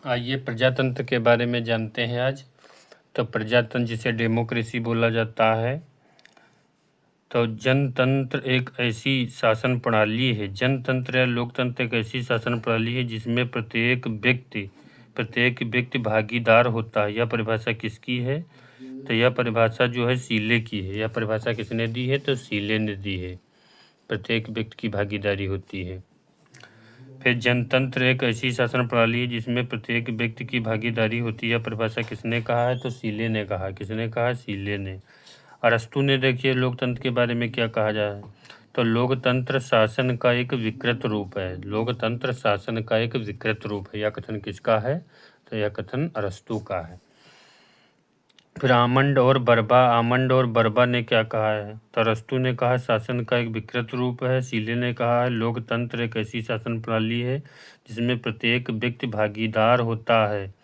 आइए प्रजातंत्र के बारे में जानते हैं आज। तो प्रजातंत्र जिसे डेमोक्रेसी बोला जाता है, तो जनतंत्र एक ऐसी शासन प्रणाली है। जनतंत्र या लोकतंत्र एक ऐसी शासन प्रणाली है जिसमें प्रत्येक व्यक्ति भागीदार होता है। यह परिभाषा किसकी है? तो यह परिभाषा जो है सीले की है। यह परिभाषा किसने दी है? तो सीले ने दी है। प्रत्येक व्यक्ति की भागीदारी होती है। फिर जनतंत्र एक ऐसी शासन प्रणाली है जिसमें प्रत्येक व्यक्ति की भागीदारी होती है। परिभाषा किसने कहा है? तो सीले ने कहा। किसने कहा? सीले ने। अरस्तु ने देखिए लोकतंत्र के बारे में क्या कहा जाए, तो लोकतंत्र शासन का एक विकृत रूप है। लोकतंत्र शासन का एक विकृत रूप है। यह कथन किसका है? तो यह कथन अरस्तु का है। फिर आमंड और बर्बा ने क्या कहा है? तो अरस्तु ने कहा शासन का एक विकृत रूप है। सीले ने कहा है लोकतंत्र एक ऐसी शासन प्रणाली है जिसमें प्रत्येक व्यक्ति भागीदार होता है।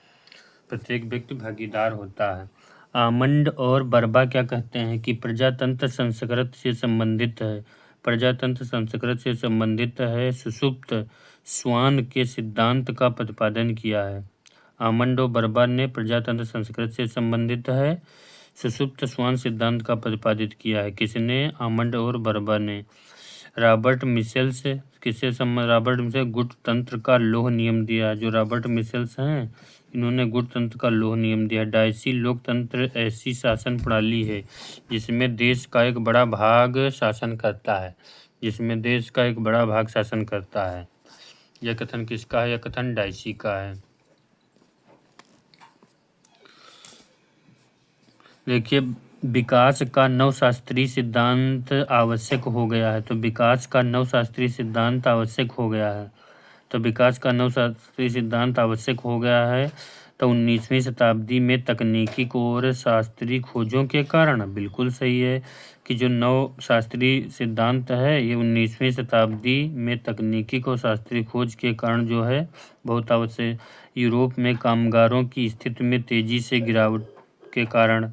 प्रत्येक व्यक्ति भागीदार होता है। आमंड और बर्बा क्या कहते हैं कि प्रजातंत्र संस्कृत से संबंधित है। प्रजातंत्र संस्कृत से संबंधित है। सुषुप्त स्वान के सिद्धांत का प्रतिपादन किया है। आमंड और बर्बा ने प्रजातंत्र संस्कृत से संबंधित है, सुषुप्त स्वान सिद्धांत का प्रतिपादित किया है। किसने? आमंड और बर्बा ने। रॉबर्ट मिशेल्स रॉबर्ट मिशेल गुटतंत्र का लोह नियम दिया। जो रॉबर्ट मिशेल्स हैं, इन्होंने गुटतंत्र का लोह नियम दिया। डायसी लोकतंत्र ऐसी शासन प्रणाली है जिसमें देश का एक बड़ा भाग शासन करता है। जिसमें देश का एक बड़ा भाग शासन करता है। यह कथन किसका है? यह कथन डायसी का है। देखिए विकास का नवशास्त्रीय सिद्धांत आवश्यक हो गया है। तो विकास का नवशास्त्रीय सिद्धांत आवश्यक हो गया है। तो विकास का नवशास्त्रीय सिद्धांत आवश्यक हो गया है। तो 19वीं शताब्दी में तकनीकी और शास्त्रीय खोजों के कारण, बिल्कुल सही है कि जो नव शास्त्रीय सिद्धांत है ये 19वीं शताब्दी में तकनीकी और शास्त्रीय खोज के कारण जो है बहुत आवश्यक। यूरोप में कामगारों की स्थिति में तेजी से गिरावट के कारण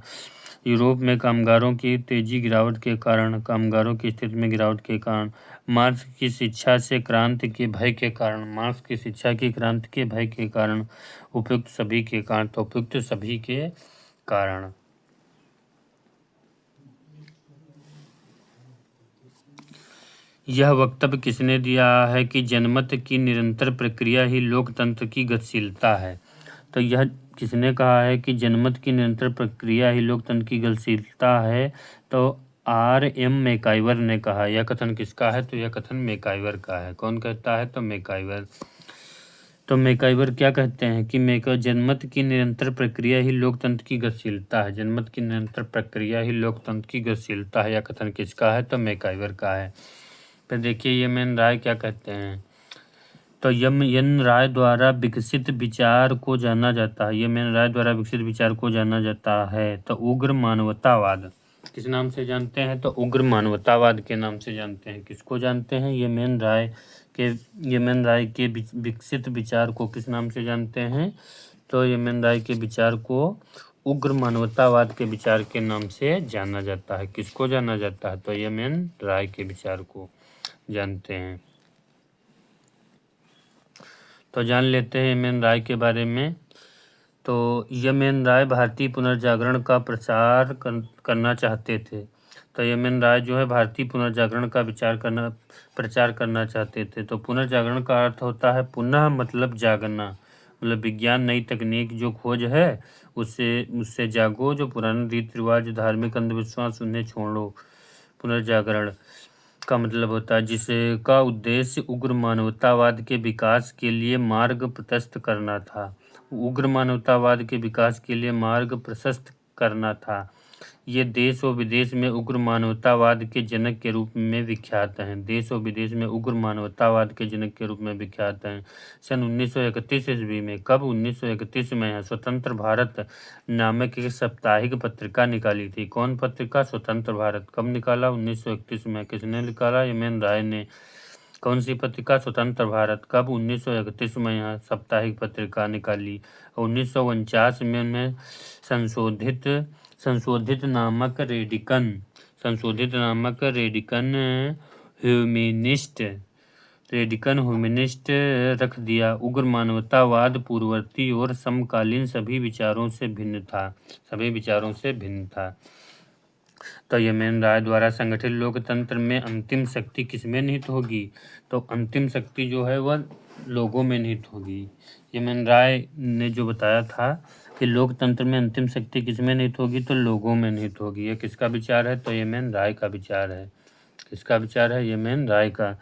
कामगारों की स्थिति में गिरावट के कारण, मार्क्स की शिक्षा की क्रांति के भय के कारण, उपयुक्त सभी के कारण। यह वक्तव्य किसने दिया है कि जनमत की निरंतर प्रक्रिया ही लोकतंत्र की गतिशीलता है? तो यह किसने कहा है कि जनमत की निरंतर प्रक्रिया ही लोकतंत्र की गतिशीलता है? तो R.M. मैकाइवर ने कहा। यह कथन किसका है? तो यह कथन मैकाइवर का है। कौन कहता है? तो मैकाइवर। तो मैकाइवर क्या कहते हैं कि जनमत की निरंतर प्रक्रिया ही लोकतंत्र की गतिशीलता है। जनमत की निरंतर प्रक्रिया ही लोकतंत्र की गतिशीलता है। यह कथन किसका है? तो मैकाइवर का है। फिर देखिए यमन राय क्या कहते हैं, तो यमन राय द्वारा विकसित विचार को जाना जाता है। यमन राय द्वारा विकसित विचार को जाना जाता है तो उग्र मानवतावाद। किस नाम से जानते हैं? तो उग्र मानवतावाद के नाम से जानते हैं। किसको जानते हैं? यमन राय के विकसित विचार को किस नाम से जानते हैं? तो यमन राय के विचार को उग्र मानवतावाद के विचार के नाम से जाना जाता है। किसको जाना जाता है? तो यमन राय के विचार को जानते हैं। तो जान लेते हैं यमन राय के बारे में। तो यमन राय भारतीय पुनर्जागरण का प्रचार करना चाहते थे। तो यमन राय जो है भारतीय पुनर्जागरण का प्रचार करना चाहते थे। तो पुनर्जागरण का अर्थ होता है पुनः मतलब जागना, मतलब विज्ञान नई तकनीक जो खोज है उससे जागो। जो पुराने रीति रिवाज धार्मिक अंधविश्वास उन्हें छोड़ो। पुनर्जागरण का मतलब होता है जिसका उद्देश्य उग्र मानवतावाद के विकास के लिए मार्ग प्रशस्त करना था। उग्र मानवतावाद के विकास के लिए मार्ग प्रशस्त करना था। ये देश और विदेश में उग्र मानवतावाद के जनक के रूप में विख्यात हैं। देश और विदेश में उग्र मानवतावाद के जनक के रूप में विख्यात हैं। सन 1931 ईस्वी में, कब? 1931 में स्वतंत्र भारत नामक एक साप्ताहिक पत्रिका निकाली थी। कौन पत्रिका? स्वतंत्र भारत। कब निकाला? 1931 में। किसने निकाला? यमन राय ने। कौन सी पत्रिका? स्वतंत्र भारत। कब? 1931 में यह साप्ताहिक पत्रिका निकाली। 1949 में उन्हें संशोधित नामक रेडिकन ह्यूमनिस्ट रेडिकल ह्यूमनिस्ट रख दिया। उग्र मानवतावाद पूर्ववर्ती और समकालीन सभी विचारों से भिन्न था। तो यमन राय द्वारा संगठित लोकतंत्र में अंतिम शक्ति किसमें निहित होगी? तो अंतिम शक्ति जो है वह लोगों में निहित होगी। यमन राय ने जो बताया था कि लोकतंत्र में अंतिम शक्ति किसमें निहित होगी, तो लोगों में निहित होगी। ये किसका विचार है? तो यमन राय का विचार है। किसका विचार है? यमन राय का।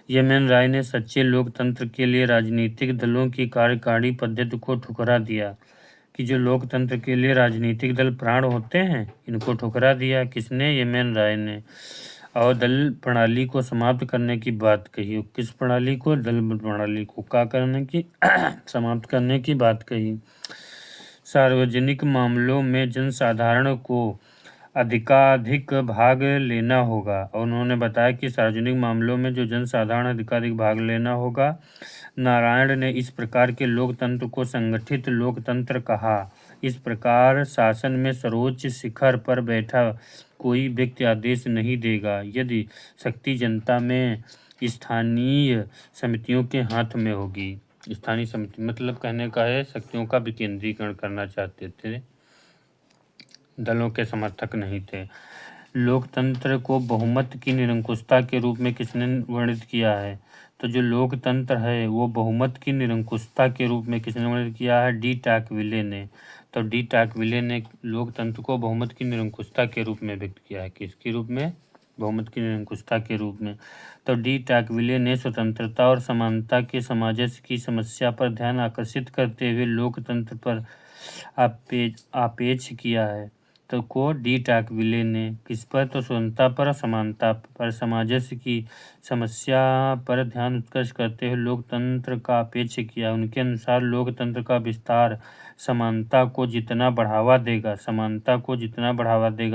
यमन राय ने सच्चे लोकतंत्र के लिए राजनीतिक दलों की कार्यकारिणी पद्धति को ठुकरा दिया कि जो लोकतंत्र के लिए राजनीतिक दल प्राण होते हैं, इनको ठुकरा दिया। किसने? यमन राय ने। और दल प्रणाली को समाप्त करने की बात कही। किस प्रणाली को? दल प्रणाली को। क्या करने की? समाप्त करने की बात कही। सार्वजनिक मामलों में जनसाधारण को अधिकाधिक भाग लेना होगा। और उन्होंने बताया कि सार्वजनिक मामलों में जो जनसाधारण अधिकाधिक भाग लेना होगा। नारायण ने इस प्रकार के लोकतंत्र को संगठित लोकतंत्र कहा। इस प्रकार शासन में सर्वोच्च शिखर पर बैठा कोई व्यक्ति आदेश नहीं देगा यदि शक्ति जनता में स्थानीय समितियों के हाथ में होगी। स्थानीय समिति मतलब कहने का है शक्तियों का विकेंद्रीकरण करना चाहते थे, दलों के समर्थक नहीं थे। लोकतंत्र को बहुमत की निरंकुशता के रूप में किसने वर्णित किया है? तो जो लोकतंत्र है वो बहुमत की निरंकुशता के रूप में किसने वर्णित किया है? डी टाकविले ने। तो डी टाकविले ने लोकतंत्र को बहुमत की निरंकुशता के रूप में व्यक्त किया है। किसके रूप में? बहुमत की निरंकुशता के रूप में। तो डी टाकविले ने स्वतंत्रता और समानता के सामंजस्य की समस्या पर ध्यान आकर्षित करते हुए लोकतंत्र पर आपेक्ष किया है। तो को डी टाकविले ने किस पर? तो स्वतंत्रता पर, समानता पर, सामंजस्य की समस्या पर ध्यान उत्कर्ष करते हुए लोकतंत्र का अपेक्ष किया। उनके अनुसार लोकतंत्र का विस्तार समानता को जितना बढ़ावा देगा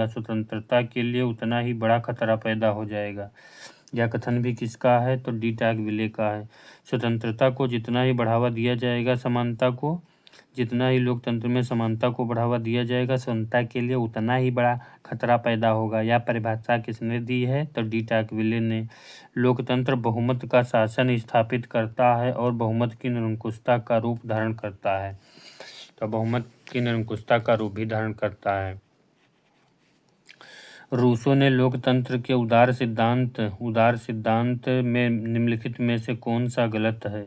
स्वतंत्रता के लिए उतना ही बड़ा खतरा पैदा हो जाएगा। यह कथन भी किसका है? तो डी टाकविले का है। स्वतंत्रता को जितना ही बढ़ावा दिया जाएगा, समानता को जितना ही लोकतंत्र में समानता को बढ़ावा दिया जाएगा, स्वतंत्रता के लिए उतना ही बड़ा खतरा पैदा होगा। यह परिभाषा किसने दी है? तो डी टाकविले ने। लोकतंत्र बहुमत का शासन स्थापित करता है और बहुमत की निरंकुशता का रूप धारण करता है। तो बहुमत की निरंकुशता का रूप भी धारण करता है। रूसो ने लोकतंत्र के उदार सिद्धांत में निम्नलिखित में से कौन सा गलत है?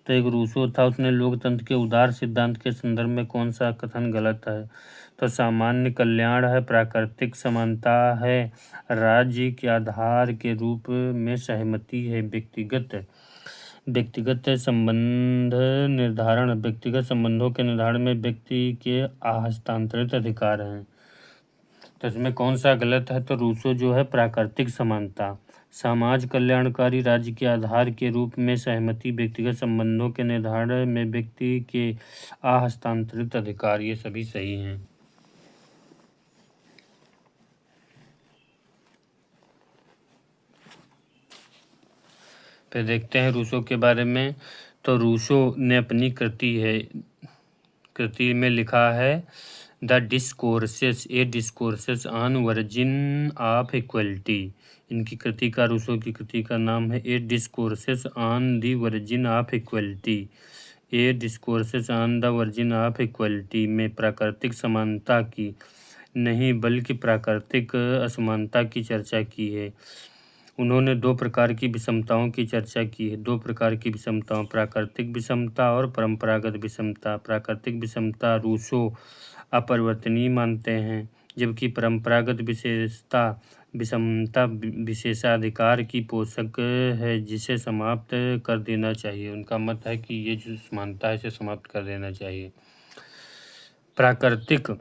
तो एक रूसो था, उसने लोकतंत्र के उदार सिद्धांत के संदर्भ में कौन सा कथन गलत है? तो सामान्य कल्याण है, प्राकृतिक समानता है, राज्य के आधार के रूप में सहमति है, व्यक्तिगत संबंधों के निर्धारण में व्यक्ति के हस्तांतरित अधिकार हैं। तो इसमें कौन सा गलत है? तो रूसो जो है प्राकृतिक समानता, समाज कल्याणकारी, राज्य के आधार के रूप में सहमति, व्यक्तिगत संबंधों के निर्धारण में व्यक्ति के हस्तांतरित अधिकार, ये सभी सही हैं। फिर देखते हैं रूसो के बारे में। तो रूसो ने अपनी कृति में लिखा है the discourses on origin of equality. इनकी कृति का, रूसो की कृति का नाम है a discourses on the origin of equality. A discourses on the origin of equality में प्राकृतिक समानता की नहीं बल्कि प्राकृतिक असमानता की चर्चा की है। उन्होंने दो प्रकार की विषमताओं की चर्चा की है। दो प्रकार की विषमताओं, प्राकृतिक विषमता और परंपरागत विषमता। प्राकृतिक विषमता रूसो अपरिवर्तनीय मानते हैं, जबकि परंपरागत विषमता विशेषाधिकार की पोषक है जिसे समाप्त कर देना चाहिए। उनका मत है कि ये जो समानता है इसे समाप्त कर देना चाहिए। प्राकृतिक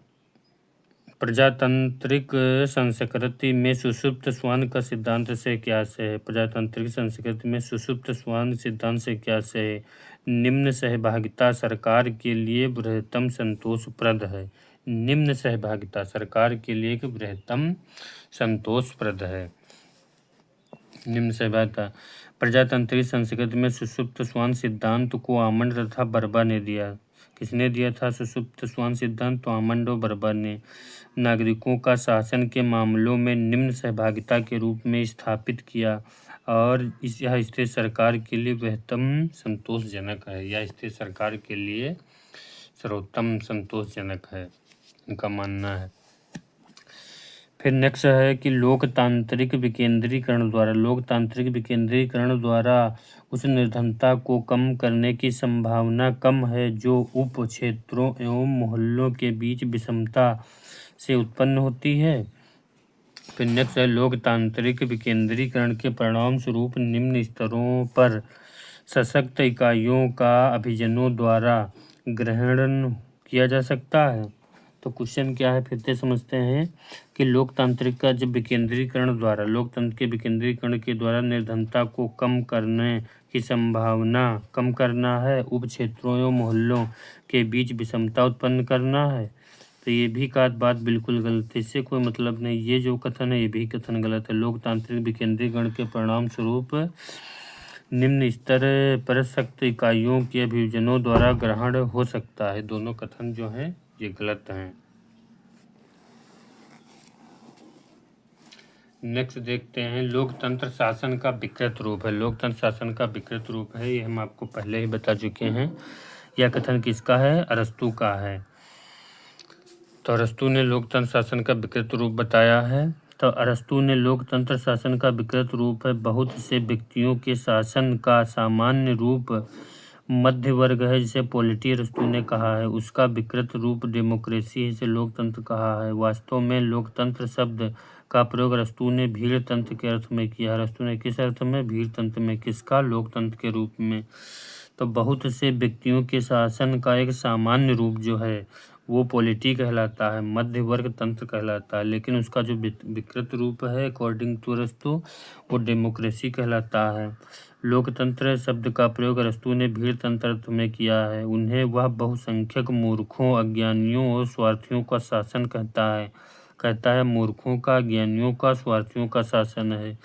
प्रजातांत्रिक संस्कृति में सुषुप्त श्वान का सिद्धांत से क्या से है? प्रजातांत्रिक संस्कृति में सुषुप्त श्वान सिद्धांत से क्या से है? निम्न सहभागिता सरकार के लिए बृहत्तम संतोषप्रद है। निम्न सहभागिता सरकार के लिए एक बृहत्तम संतोषप्रद है। निम्न सहभागिता प्रजातांत्रिक संस्कृति में सुषुप्त श्वान सिद्धांत को आमंड तथा बर्बा ने दिया। किसने दिया था सुषुप्त श्वान सिद्धांत? तो आमंड और बर्बा ने। नागरिकों का शासन के मामलों में निम्न सहभागिता के रूप में स्थापित किया। और यह स्थिति सरकार के लिए बेहतम संतोषजनक है। यह स्थिति सरकार के लिए सर्वोत्तम संतोषजनक है, इनका मानना है। फिर नेक्स्ट है कि लोकतांत्रिक विकेंद्रीकरण द्वारा उस निर्धनता को कम करने की संभावना कम है जो उप क्षेत्रों एवं मोहल्लों के बीच विषमता से उत्पन्न होती है। फिर नेक्स्ट है लोकतांत्रिक विकेंद्रीकरण के परिणाम स्वरूप निम्न स्तरों पर सशक्त इकाइयों का अभिजनों द्वारा ग्रहण किया जा सकता है। तो क्वेश्चन क्या है, फिर से समझते हैं कि लोकतांत्रिक का जब लोकतंत्र के विकेंद्रीकरण के द्वारा निर्धनता को कम करने की संभावना कम करना है, उप क्षेत्रों एवं मोहल्लों के बीच विषमता उत्पन्न करना है। तो ये भी बात बिल्कुल गलत है, इससे कोई मतलब नहीं। ये जो कथन है ये भी कथन गलत है। लोकतांत्रिक विकेंद्रीकरण के परिणाम स्वरूप निम्न स्तर पर सख्त इकाइयों के अभियोजनों द्वारा ग्रहण हो सकता है। दोनों कथन जो हैं ये गलत हैं। नेक्स्ट देखते हैं लोकतंत्र शासन का विकृत रूप है। लोकतंत्र शासन का विकृत रूप है, ये हम आपको पहले ही बता चुके हैं। यह कथन किसका है? अरस्तू का है। तो अरस्तू ने लोकतंत्र शासन का विकृत रूप बताया है। तो अरस्तू ने लोकतंत्र शासन का विकृत रूप है बहुत से व्यक्तियों के शासन का सामान्य रूप मध्य वर्ग है, जिसे पॉलिटी अरस्तू ने कहा है। उसका विकृत रूप डेमोक्रेसी है, जिसे लोकतंत्र कहा है। वास्तव में लोकतंत्र शब्द का प्रयोग अरस्तू ने भीड़ तंत्र के अर्थ में किया। अरस्तू ने किस अर्थ में? भीड़ तंत्र में। किसका? लोकतंत्र के रूप में। तो बहुत से व्यक्तियों के शासन का एक सामान्य रूप जो है वो पॉलिटी कहलाता है, मध्य वर्ग तंत्र कहलाता है। लेकिन उसका जो विकृत रूप है अकॉर्डिंग टू अरस्तू वो डेमोक्रेसी कहलाता है। लोकतंत्र शब्द का प्रयोग अरस्तू ने भीड़ तंत्र अर्थ में किया है। उन्हें वह बहुसंख्यक मूर्खों, अज्ञानियों और स्वार्थियों का शासन कहता है मूर्खों का, अज्ञानियों का, स्वार्थियों का शासन है,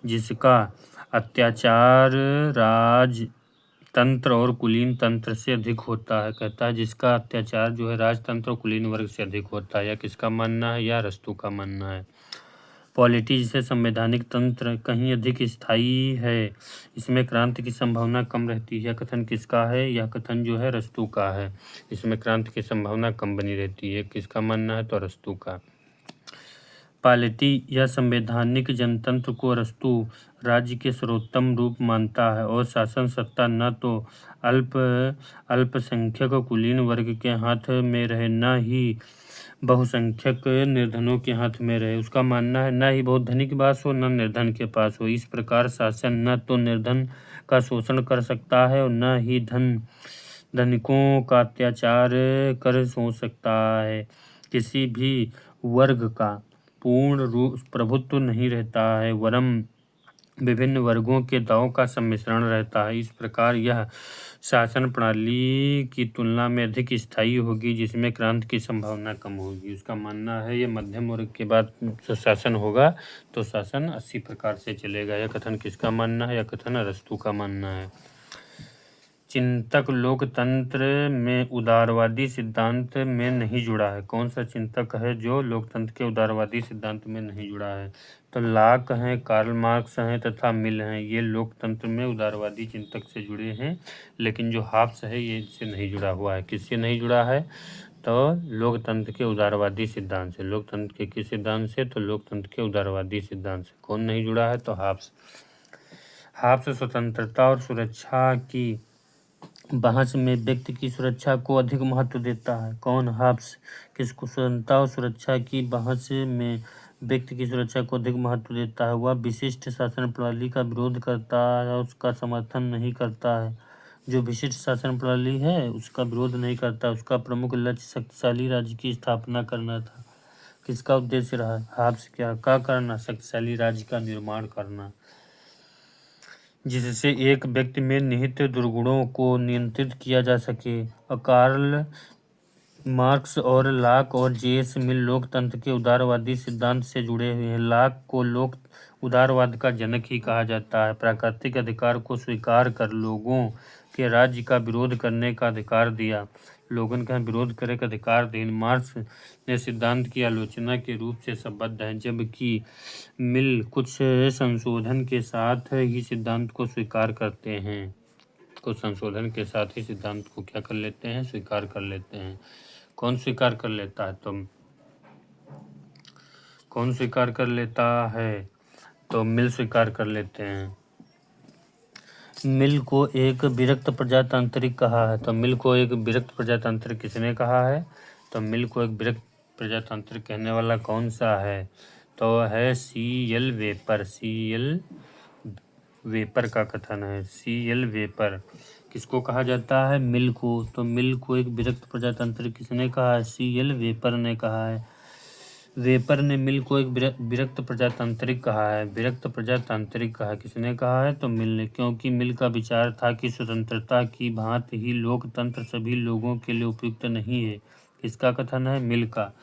जिसका अत्याचार राजतंत्र और कुलीन तंत्र से अधिक होता है। कहता है जिसका अत्याचार जो है राजतंत्र और कुलीन वर्ग से अधिक होता है। यह किसका मानना है? या अरस्तू का मानना है। पॉलिटी जिसे संवैधानिक तंत्र कहीं अधिक स्थायी है, इसमें क्रांति की संभावना कम रहती है। यह कथन किसका है? यह कथन जो है अरस्तू का है। इसमें क्रांति की संभावना कम बनी रहती है। किसका मानना है? तो अरस्तू का। पॉलिटी या संवैधानिक जनतंत्र को अरस्तू राज्य के सर्वोत्तम रूप मानता है और शासन सत्ता न तो अल्पसंख्यक कुलीन वर्ग के हाथ में रहे, न ही बहुसंख्यक निर्धनों के हाथ में रहे। उसका मानना है न ही बहुत धनी के पास हो न निर्धन के पास हो। इस प्रकार शासन न तो निर्धन का शोषण कर सकता है और न ही धनिकों का अत्याचार कर हो सकता है। किसी भी वर्ग का पूर्ण रूप प्रभुत्व नहीं रहता है, वरन विभिन्न वर्गों के दावों का सम्मिश्रण रहता है। इस प्रकार यह शासन प्रणाली की तुलना में अधिक स्थायी होगी, जिसमें क्रांति की संभावना कम होगी। उसका मानना है ये मध्यम वर्ग के बाद जो शासन होगा तो शासन 80 प्रकार से चलेगा। यह कथन किसका मानना है? यह कथन अरस्तू का मानना है। चिंतक लोकतंत्र में उदारवादी सिद्धांत में नहीं जुड़ा है। कौन सा चिंतक है जो लोकतंत्र के उदारवादी सिद्धांत में नहीं जुड़ा है? तो लॉक हैं, कार्ल मार्क्स हैं तथा मिल हैं। ये लोकतंत्र में उदारवादी चिंतक से जुड़े हैं, लेकिन जो हॉब्स है ये इससे नहीं जुड़ा हुआ है। किससे नहीं जुड़ा है? तो लोकतंत्र के उदारवादी सिद्धांत से। लोकतंत्र के किस सिद्धांत से? तो लोकतंत्र के उदारवादी सिद्धांत से। कौन नहीं जुड़ा है? तो हॉब्स। हॉब्स स्वतंत्रता और सुरक्षा की बहस में व्यक्ति की सुरक्षा को अधिक महत्व देता है। कौन? हॉब्स। किसको? स्वतंत्रता और सुरक्षा की बहस में व्यक्ति की सुरक्षा को अधिक महत्व देता है। वह विशिष्ट शासन प्रणाली का विरोध करता है, उसका समर्थन नहीं करता है। जो विशिष्ट शासन प्रणाली है उसका विरोध नहीं करता। उसका प्रमुख लक्ष्य शक्तिशाली राज्य की स्थापना करना था। किसका उद्देश्य रहा? हॉब्स क्या करना? शक्तिशाली राज्य का निर्माण करना, जिससे एक व्यक्ति में निहित दुर्गुणों को नियंत्रित किया जा सके। कार्ल मार्क्स और लॉक और जे.एस. मिल लोकतंत्र के उदारवादी सिद्धांत से जुड़े हुए हैं। लॉक को उदारवाद का जनक ही कहा जाता है। प्राकृतिक अधिकार को स्वीकार कर लोगों के राज्य का विरोध करने का अधिकार दिया। लोगन का विरोध करे का अधिकार दिया। मार्क्स ने सिद्धांत की आलोचना के रूप से संबद्ध है, जबकि मिल कुछ संशोधन के साथ ही सिद्धांत को स्वीकार करते हैं। कुछ संशोधन के साथ ही सिद्धांत को क्या कर लेते हैं? स्वीकार कर लेते हैं। कौन स्वीकार कर लेता है? कौन स्वीकार कर लेता है? तो मिल स्वीकार कर लेते हैं। मिल को एक विरक्त प्रजातांत्रिक कहा है। तो मिल को एक विरक्त प्रजातांत्रिक किसने कहा है? तो मिल को एक विरक्त प्रजातांत्रिक कहने वाला कौन सा है? तो है C.L. वेपर। C.L. वेपर का कथन है। C.L. वेपर किसको कहा जाता है? मिल को। तो मिल को एक विरक्त प्रजातांत्रिक किसने कहा है? C.L. वेपर ने कहा है। वेपर ने मिल को एक विरक्त प्रजातांत्रिक कहा है। विरक्त प्रजातांत्रिक कहा किसने कहा है? तो मिल ने, क्योंकि मिल का विचार था कि स्वतंत्रता की भांति ही लोकतंत्र सभी लोगों के लिए उपयुक्त नहीं है। किसका कथन है? मिल का,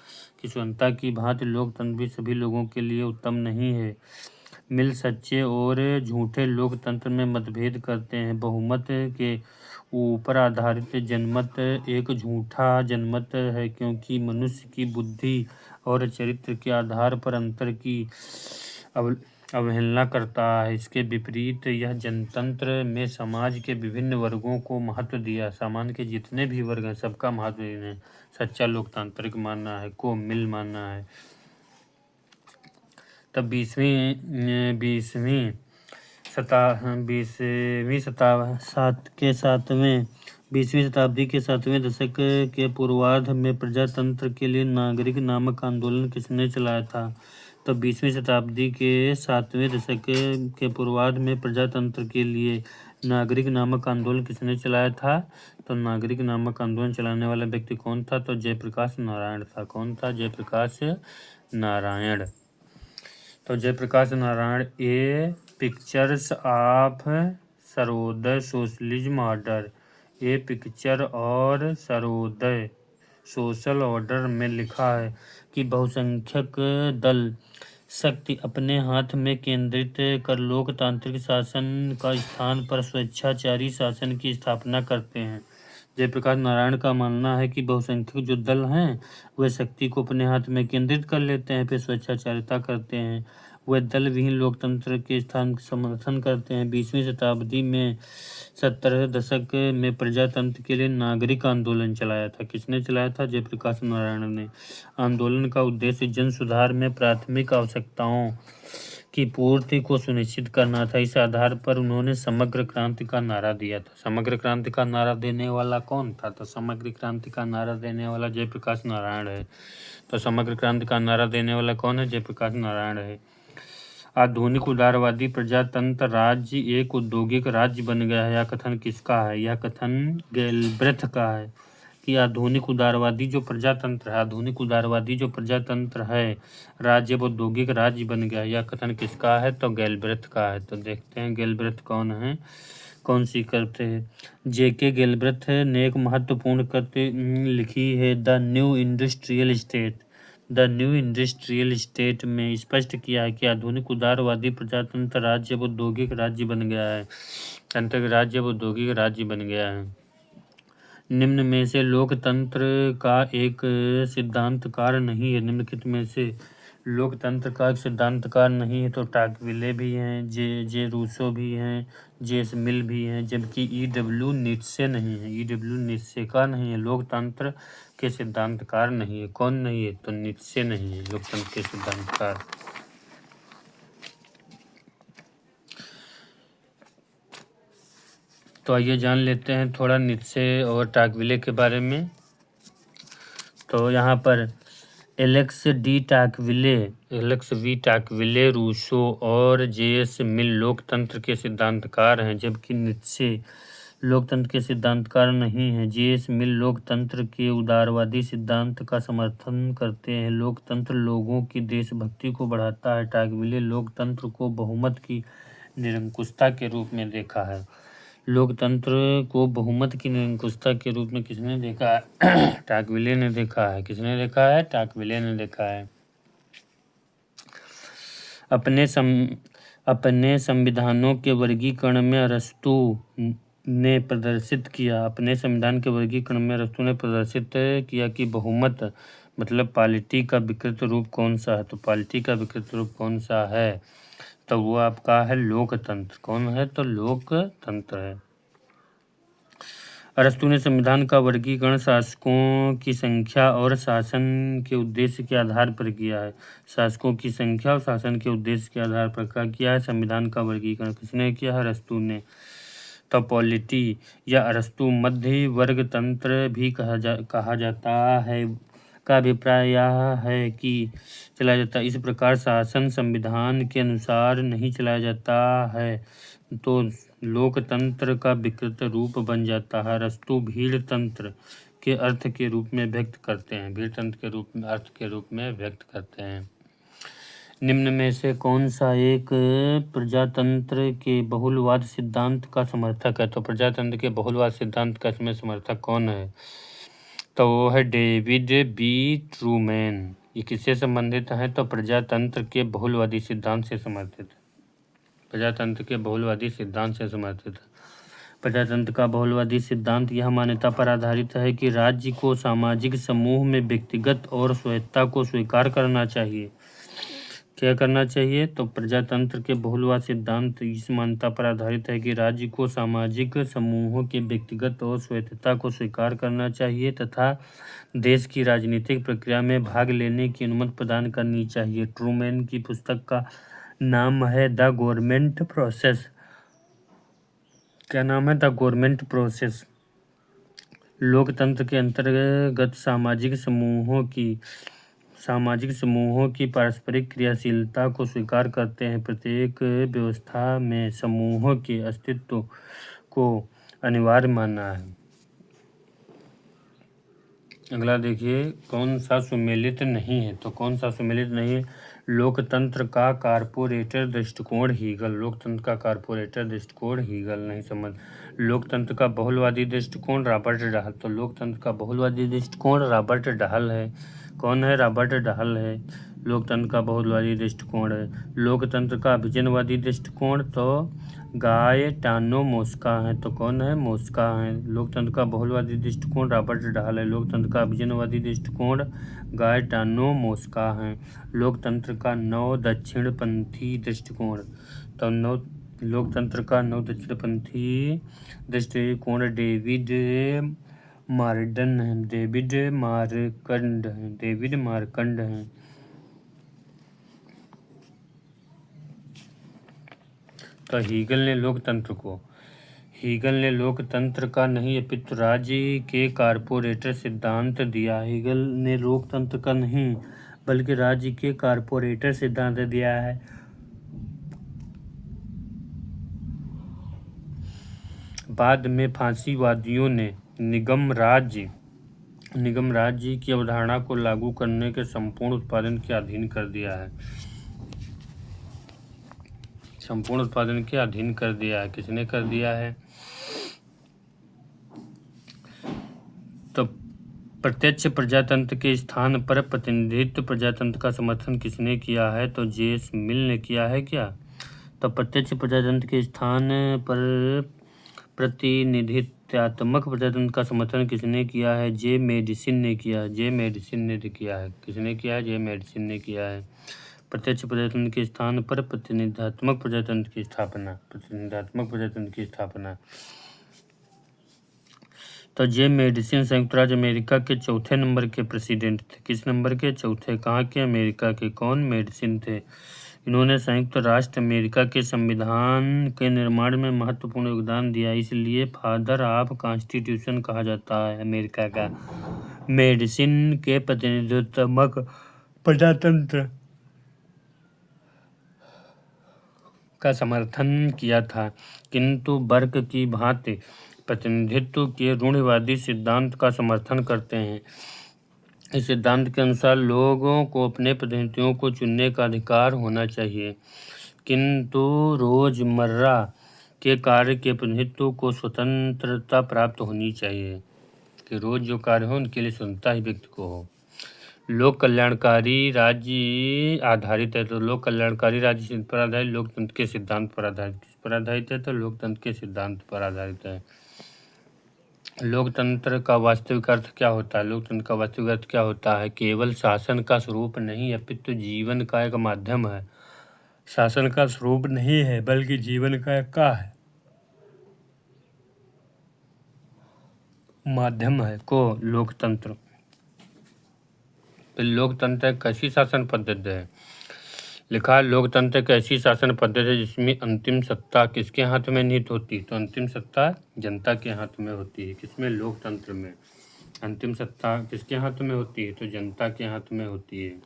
कि स्वतंत्रता की भांति लोकतंत्र भी सभी लोगों के लिए उत्तम नहीं है। मिल सच्चे और झूठे लोकतंत्र में मतभेद करते हैं। बहुमत के ऊपर आधारित जनमत एक झूठा जनमत है, क्योंकि मनुष्य की बुद्धि और चरित्र के आधार पर अंतर की अवहेलना करता है। इसके विपरीत यह जनतंत्र में समाज के विभिन्न वर्गों को महत्व दिया। समाज के जितने भी वर्ग हैं सबका महत्व देना। सच्चा लोकतांत्रिक मानना है को मिल मानना है। तब बीसवीं शताब्दी के 7वें दशक के पूर्वार्ध में प्रजातंत्र के लिए नागरिक नामक आंदोलन किसने चलाया था? तो 20वीं शताब्दी के 7वें दशक के पूर्वार्ध में प्रजातंत्र के लिए नागरिक नामक आंदोलन किसने चलाया था? तो नागरिक नामक आंदोलन चलाने वाला व्यक्ति कौन था? तो जयप्रकाश नारायण था। कौन था? जयप्रकाश नारायण। तो Jayaprakash Narayan a pictures of Sarvodaya socialism order, a picture और सर्वोदय सोशल ऑर्डर में लिखा है कि बहुसंख्यक दल शक्ति अपने हाथ में केंद्रित कर लोकतांत्रिक शासन का स्थान पर स्वेच्छाचारी शासन की स्थापना करते हैं। जयप्रकाश नारायण का मानना है कि बहुसंख्यक जो दल हैं वे शक्ति को अपने हाथ में केंद्रित कर लेते हैं, फिर स्वेच्छाचारिता करते हैं। वे दल विहीन लोकतंत्र के स्थान का समर्थन करते हैं। 20वीं शताब्दी में 70 दशक में प्रजातंत्र के लिए नागरिक आंदोलन चलाया था। किसने चलाया था? जयप्रकाश नारायण ने। आंदोलन का उद्देश्य जन सुधार में प्राथमिक आवश्यकताओं की पूर्ति को सुनिश्चित करना था। इस आधार पर उन्होंने समग्र क्रांति का नारा दिया था। समग्र क्रांति का नारा देने वाला कौन था? तो समग्र क्रांति का नारा देने वाला जयप्रकाश नारायण है। तो समग्र क्रांति का नारा देने वाला कौन है? जयप्रकाश नारायण है। आधुनिक उदारवादी प्रजातंत्र राज्य एक औद्योगिक राज्य बन गया है। यह कथन किसका है? यह कथन गैलब्रेथ का है कि आधुनिक उदारवादी जो प्रजातंत्र है राज्य औद्योगिक राज्य बन गया। यह कथन किसका है? तो गैलब्रेथ का है। तो देखते हैं गैलब्रेथ कौन है, कौन सी करते हैं। J.K. गैलब्रेथ ने एक महत्वपूर्ण कृति लिखी है, the new industrial state. The new industrial state में स्पष्ट किया है कि आधुनिक उदारवादी प्रजातंत्र राज्य औद्योगिक राज्य बन गया है। तंत्र राज्य औद्योगिक राज्य बन गया है। निम्न में से लोकतंत्र का एक सिद्धांतकार नहीं है। निम्नलिखित में से लोकतंत्र का एक सिद्धांतकार नहीं है। तो टाकविले भी हैं, जे रूसो भी हैं, जे.एस. मिल भी हैं, जबकि E.W. नीत्शे नहीं है। E.W. नीत्शे का नहीं है। लोकतंत्र के सिद्धांतकार नहीं है। कौन नहीं है? तो नीत्शे नहीं है लोकतंत्र के सिद्धांतकार। तो आइए जान लेते हैं थोड़ा नीत्शे और टाकविले के बारे में। तो यहाँ पर एलेक्स वी टाकविले रूसो और जे.एस. मिल लोकतंत्र के सिद्धांतकार हैं, जबकि नीत्शे लोकतंत्र के सिद्धांतकार नहीं है। जे.एस. मिल लोकतंत्र के उदारवादी सिद्धांत का समर्थन करते हैं। लोकतंत्र लोगों की देशभक्ति को बढ़ाता है। टाकविले लोकतंत्र को बहुमत की निरंकुशता के रूप में देखा है। लोकतंत्र को बहुमत की निरंकुशता के रूप में किसने देखा है? टाकविले ने देखा है। किसने देखा है? टाकविले ने देखा है। अपने संविधानों के वर्गीकरण में अरस्तु ने प्रदर्शित किया। अपने संविधान के वर्गीकरण में अरस्तू ने प्रदर्शित किया कि बहुमत मतलब पॉलिटी का विकृत रूप कौन सा है। तो पॉलिटी का विकृत रूप कौन सा है, तो वो आपका है लोकतंत्र। कौन है, तो लोकतंत्र है। अरस्तू ने संविधान का वर्गीकरण शासकों की संख्या और शासन के उद्देश्य के आधार पर किया है। शासकों की संख्या और शासन के उद्देश्य के आधार पर क्या किया है, संविधान का वर्गीकरण किसने किया है, अरस्तू ने। तो पॉलिटी या अरस्तु मध्य वर्ग तंत्र भी कहा जाता है का अभिप्राय यह है कि चलाया जाता है। इस प्रकार शासन संविधान के अनुसार नहीं चलाया जाता है तो लोकतंत्र का विकृत रूप बन जाता है। अरस्तु भीड़ तंत्र के अर्थ के रूप में व्यक्त करते हैं। भीड़ तंत्र के रूप में अर्थ के रूप में व्यक्त करते हैं। निम्न में से कौन सा एक प्रजातंत्र के बहुलवाद सिद्धांत का समर्थक है। तो प्रजातंत्र के बहुलवाद सिद्धांत का इसमें समर्थक कौन है, तो वो है डेविड बी ट्रूमैन। ये किससे संबंधित है, तो प्रजातंत्र के बहुलवादी सिद्धांत से समर्थित है। प्रजातंत्र के बहुलवादी सिद्धांत से समर्थित है। प्रजातंत्र का बहुलवादी सिद्धांत यह मान्यता पर आधारित है कि राज्य को सामाजिक समूह में व्यक्तिगत और स्वायत्तता को स्वीकार करना चाहिए। क्या करना चाहिए, तो प्रजातंत्र के बहुलवाद सिद्धांत इस मान्यता पर आधारित है कि राज्य को सामाजिक समूहों के व्यक्तिगत और स्वायत्तता को स्वीकार करना चाहिए तथा देश की राजनीतिक प्रक्रिया में भाग लेने की अनुमति प्रदान करनी चाहिए। ट्रूमैन की पुस्तक का नाम है द गवर्नमेंट प्रोसेस। क्या नाम है, द गवर्नमेंट प्रोसेस। लोकतंत्र के अंतर्गत सामाजिक समूहों की पारस्परिक क्रियाशीलता को स्वीकार करते हैं। प्रत्येक व्यवस्था में समूहों के अस्तित्व को अनिवार्य मानना है। अगला देखिए, कौन सा सुमेलित नहीं है, तो कौन सा सुमेलित नहीं है, लोकतंत्र का कारपोरेटर दृष्टिकोण हीगल। लोकतंत्र का कारपोरेटर दृष्टिकोण हीगल नहीं समझ। लोकतंत्र का बहुलवादी दृष्टिकोण रॉबर्ट डहल। तो लोकतंत्र का बहुलवादी दृष्टिकोण रॉबर्ट डहल है। कौन है, रॉबर्ट डहल है। लोकतंत्र का बहुलवादी दृष्टिकोण है। लोकतंत्र का अभिजनवादी दृष्टिकोण तो गायटानो मोस्का है। तो कौन है, मोस्का है। लोकतंत्र का बहुलवादी दृष्टिकोण रॉबर्ट डहल है। लोकतंत्र का अभिजनवादी दृष्टिकोण गायटानो मोस्का है। लोकतंत्र का नव दक्षिणपंथी दृष्टिकोण तो लोकतंत्र का नव दक्षिणपंथी दृष्टिकोण डेविड मार्कंड है। तो हीगल ने लोकतंत्र का नहीं अपितु राज्य के कारपोरेटर सिद्धांत दिया। हीगल ने लोकतंत्र का नहीं बल्कि राज्य के कारपोरेटर सिद्धांत दिया है। बाद में फांसीवादियों ने निगम राज्य की अवधारणा को लागू करने के संपूर्ण उत्पादन के अधीन कर दिया है। संपूर्ण उत्पादन के अधीन कर दिया है। किसने कर दिया है, तो प्रत्यक्ष प्रजातंत्र के स्थान पर प्रतिनिधित्व प्रजातंत्र का समर्थन किसने किया है, तो जे.एस. मिल ने किया है। क्या, तो प्रत्यक्ष प्रजातंत्र के स्थान पर प्रतिनिधित्वात्मक प्रजातंत्र का समर्थन किसने किया है, जे मेडिसिन ने किया है। जे मेडिसिन ने किया है। किसने किया है, जे मेडिसिन ने किया है। प्रत्यक्ष प्रजातंत्र के स्थान पर प्रतिनिधात्मक प्रजातंत्र की स्थापना तो जे मेडिसिन संयुक्त राज्य अमेरिका के चौथे नंबर के प्रेसिडेंट थे। किस नंबर के, चौथे। कहाँ के, अमेरिका के। कौन, मेडिसिन थे। इन्होंने संयुक्त राष्ट्र अमेरिका के संविधान के निर्माण में महत्वपूर्ण योगदान दिया, इसलिए फादर ऑफ कॉन्स्टिट्यूशन कहा जाता है अमेरिका का। मेडिसिन के प्रतिनिधित्वात्मक प्रजातंत्र का समर्थन किया था, किंतु बर्क की भांति प्रतिनिधित्व के रूढ़िवादी सिद्धांत का समर्थन करते हैं। इस सिद्धांत के अनुसार लोगों को अपने प्रतिनिधियों को चुनने का अधिकार होना चाहिए, किंतु रोजमर्रा के कार्य के प्रतिनिधित्व को स्वतंत्रता प्राप्त होनी चाहिए, कि रोज जो कार्य हो उनके लिए स्वतंत्रता ही व्यक्ति को हो। लोक कल्याणकारी राज्य आधारित है, तो लोक कल्याणकारी राज्य पर आधारित लोकतंत्र के सिद्धांत पर आधारित पर आधारित है? तो लोकतंत्र के सिद्धांत पर आधारित है। लोकतंत्र का वास्तविक अर्थ क्या होता है? लोकतंत्र का वास्तविक अर्थ क्या होता है? केवल शासन का स्वरूप नहीं अपितु जीवन का एक माध्यम है। शासन का स्वरूप नहीं है बल्कि जीवन का एक का है, माध्यम है को लोकतंत्र। तो लोकतंत्र एक ऐसी शासन पद्धति है, लिखा है लोकतंत्र एक ऐसी शासन पद्धति है जिसमें अंतिम सत्ता किसके हाथ में निहित होती है? तो अंतिम सत्ता जनता के हाथ में होती है। किसमें? लोकतंत्र में। अंतिम सत्ता किसके हाथ में होती है? तो जनता के हाथ में होती है।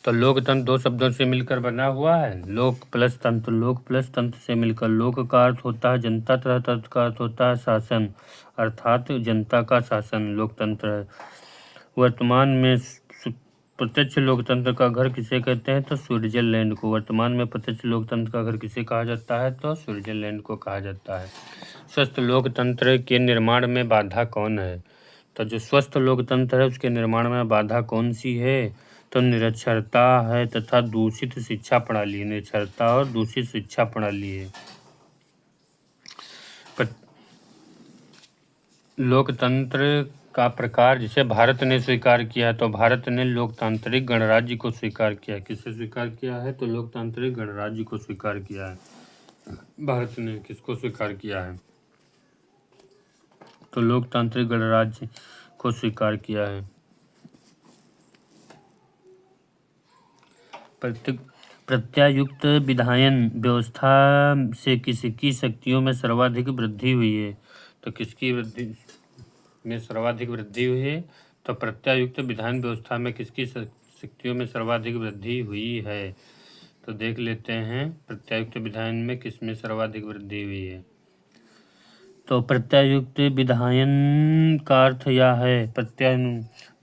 तो लोकतंत्र दो शब्दों से मिलकर बना हुआ है, लोक प्लस तंत्र। लोक प्लस तंत्र से मिलकर लोक का अर्थ होता है जनता तथा तंत्र का अर्थ होता है शासन, अर्थात जनता का शासन लोकतंत्र है। वर्तमान में प्रत्यक्ष लोकतंत्र का घर किसे कहते हैं? तो स्विट्जरलैंड को। वर्तमान में प्रत्यक्ष लोकतंत्र का घर किसे कहा जाता है? तो स्विट्जरलैंड को कहा जाता है। स्वस्थ लोकतंत्र के निर्माण में बाधा कौन है? तो जो स्वस्थ लोकतंत्र है उसके निर्माण में बाधा कौन सी है? तो निरक्षरता है तथा दूषित शिक्षा प्रणाली। निरक्षरता और दूषित शिक्षा प्रणाली है। लोकतंत्र का प्रकार जिसे भारत ने स्वीकार किया है, तो भारत ने लोकतांत्रिक गणराज्य को स्वीकार किया है। किसे स्वीकार किया है? तो लोकतांत्रिक गणराज्य को स्वीकार किया है। भारत ने किसको स्वीकार किया है? तो लोकतांत्रिक गणराज्य को स्वीकार किया है। प्रत्यायुक्त विधायन व्यवस्था से किसकी शक्तियों में सर्वाधिक वृद्धि हुई है? तो किसकी वृद्धि में सर्वाधिक वृद्धि हुई है? तो प्रत्यायुक्त विधान व्यवस्था में किसकी शक्तियों में सर्वाधिक वृद्धि हुई है? तो देख लेते हैं प्रत्यायुक्त विधान में किसमें सर्वाधिक वृद्धि हुई है। तो प्रत्यायुक्त विधायन का अर्थ यह है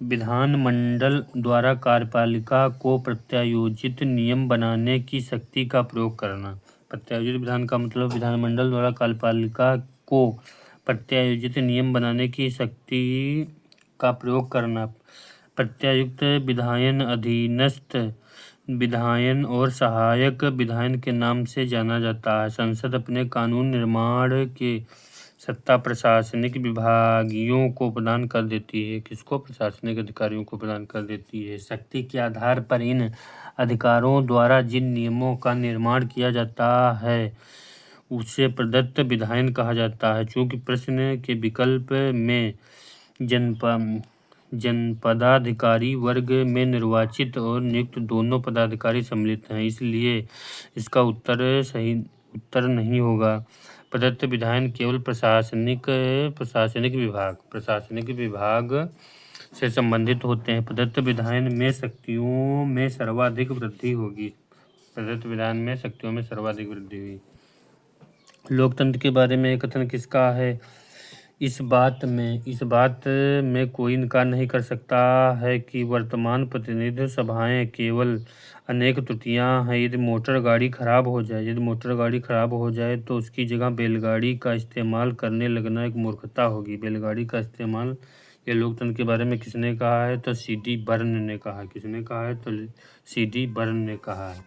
विधानमंडल द्वारा कार्यपालिका को प्रत्यायोजित नियम बनाने की शक्ति का प्रयोग करना। प्रत्यायोजित विधान का मतलब विधानमंडल द्वारा कार्यपालिका को प्रत्यायोजित नियम बनाने की शक्ति का प्रयोग करना। प्रत्यायुक्त विधायन अधीनस्थ विधायन और सहायक विधायन के नाम से जाना जाता है। संसद अपने कानून निर्माण के सत्ता प्रशासनिक विभागियों को प्रदान कर देती है। किसको? प्रशासनिक अधिकारियों को प्रदान कर देती है। शक्ति के आधार पर इन अधिकारों द्वारा जिन नियमों का निर्माण किया जाता है उसे प्रदत्त विधायन कहा जाता है। चूँकि प्रश्न के विकल्प में जनपदाधिकारी वर्ग में निर्वाचित और नियुक्त दोनों पदाधिकारी सम्मिलित हैं, इसलिए इसका उत्तर नहीं होगा। प्रदत्त विधायन केवल प्रशासनिक विभाग से संबंधित होते हैं। प्रदत्त विधायन में शक्तियों में सर्वाधिक वृद्धि होगी। प्रदत्त विधायन में शक्तियों में सर्वाधिक वृद्धि हुई। लोकतंत्र के बारे में कथन किसका है? इस बात में कोई इनकार नहीं कर सकता है कि वर्तमान प्रतिनिधि सभाएं केवल अनेक त्रुटियां हैं। यदि मोटर गाड़ी खराब हो जाए तो उसकी जगह बैलगाड़ी का इस्तेमाल करने लगना एक मूर्खता होगी। बैलगाड़ी का इस्तेमाल ये लोकतंत्र के बारे में किसने कहा है? तो सी.डी. बर्न ने कहा। किसने कहा है? तो सी.डी. बर्न ने कहा है।